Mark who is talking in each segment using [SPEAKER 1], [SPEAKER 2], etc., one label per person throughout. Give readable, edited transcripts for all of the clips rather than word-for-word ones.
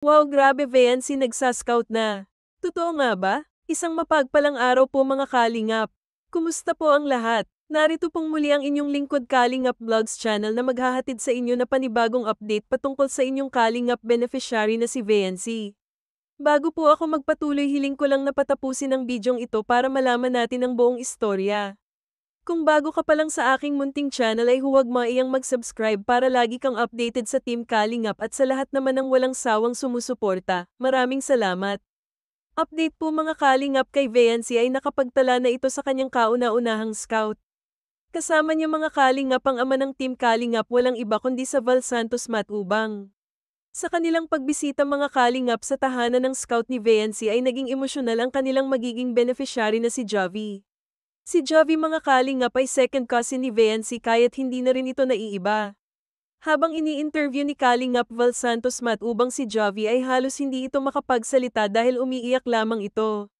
[SPEAKER 1] Wow, grabe Viancy, nagsa-scout na. Totoo nga ba? Isang mapagpalang araw po mga Kalingap. Kumusta po ang lahat? Narito pong muli ang inyong lingkod Kalingap Vlogs channel na maghahatid sa inyo na panibagong update patungkol sa inyong Kalingap beneficiary na si Viancy. Bago po ako magpatuloy, hiling ko lang na patapusin ang bidyong ito para malaman natin ang buong istorya. Kung bago ka pa lang sa aking munting channel ay huwag maiyang mag-subscribe para lagi kang updated sa Team Kalingap at sa lahat naman ng walang sawang sumusuporta. Maraming salamat. Update po mga Kalingap, kay Viancy ay nakapagtala na ito sa kanyang kauna-unahang scout. Kasama niya mga Kalingap ang ama ng Team Kalingap, walang iba kundi sa Val Santos Matubang. Sa kanilang pagbisita mga Kalingap sa tahanan ng scout ni Viancy ay naging emosyonal ang kanilang magiging beneficiary na si Javi. Si Javi mga Kalingap ay second cousin ni Viancy kaya't hindi na rin ito naiiba. Habang ini-interview ni Kalingap Val Santos Matubang si Javi ay halos hindi ito makapagsalita dahil umiiyak lamang ito.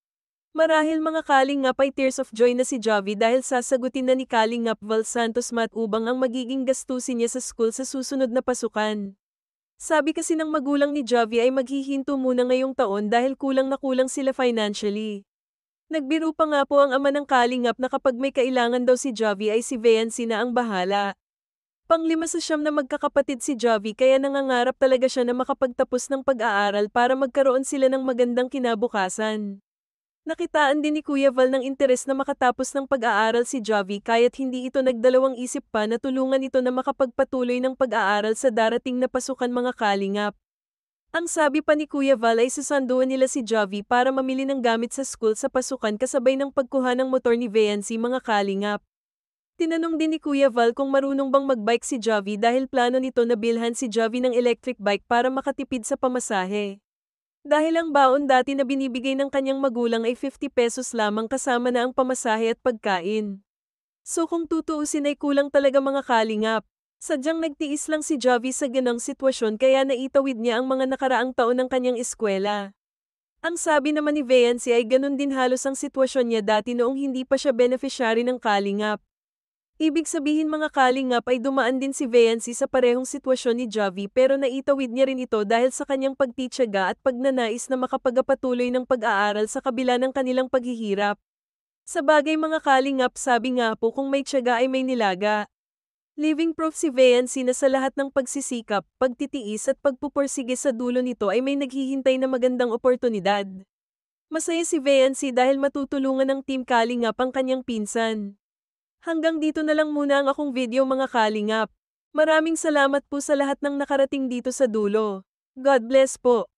[SPEAKER 1] Marahil mga Kalingap ay tears of joy na si Javi dahil sasagutin na ni Kalingap Val Santos Matubang ang magiging gastusin niya sa school sa susunod na pasukan. Sabi kasi ng magulang ni Javi ay maghihinto muna ngayong taon dahil kulang na kulang sila financially. Nagbiro pa nga po ang ama ng Kalingap na kapag may kailangan daw si Javi ay si Viancy na ang bahala. Panglima sa siyam na magkakapatid si Javi kaya nangangarap talaga siya na makapagtapos ng pag-aaral para magkaroon sila ng magandang kinabukasan. Nakitaan din ni Kuya Val ng interes na makatapos ng pag-aaral si Javi kaya't hindi ito nagdalawang isip pa na tulungan ito na makapagpatuloy ng pag-aaral sa darating na pasukan mga Kalingap. Ang sabi pa ni Kuya Val ay susunduan nila si Javi para mamili ng gamit sa school sa pasukan kasabay ng pagkuha ng motor ni Viancy mga Kalingap. Tinanong din ni Kuya Val kung marunong bang magbike si Javi dahil plano nito na bilhan si Javi ng electric bike para makatipid sa pamasahe. Dahil ang baon dati na binibigay ng kanyang magulang ay 50 pesos lamang kasama na ang pamasahe at pagkain. So kung tutuusin ay kulang talaga mga Kalingap. Sadyang nagtiis lang si Javi sa ganang sitwasyon kaya naitawid niya ang mga nakaraang taon ng kanyang eskwela. Ang sabi naman ni Viancy ay ganun din halos ang sitwasyon niya dati noong hindi pa siya beneficiary ng Kalingap. Ibig sabihin mga Kalingap ay dumaan din si Viancy sa parehong sitwasyon ni Javi pero naitawid niya rin ito dahil sa kanyang pagtitiyaga at pagnanais na makapagpatuloy ng pag-aaral sa kabila ng kanilang paghihirap. Sa bagay mga Kalingap, sabi nga po kung may tiyaga ay may nilaga. Living proof si Viancy na sa lahat ng pagsisikap, pagtitiis at pagpupursige sa dulo nito ay may naghihintay na magandang oportunidad. Masaya si Viancy dahil matutulungan ng Team Kalingap ang kanyang pinsan. Hanggang dito na lang muna ang akong video mga Kalingap. Maraming salamat po sa lahat ng nakarating dito sa dulo. God bless po.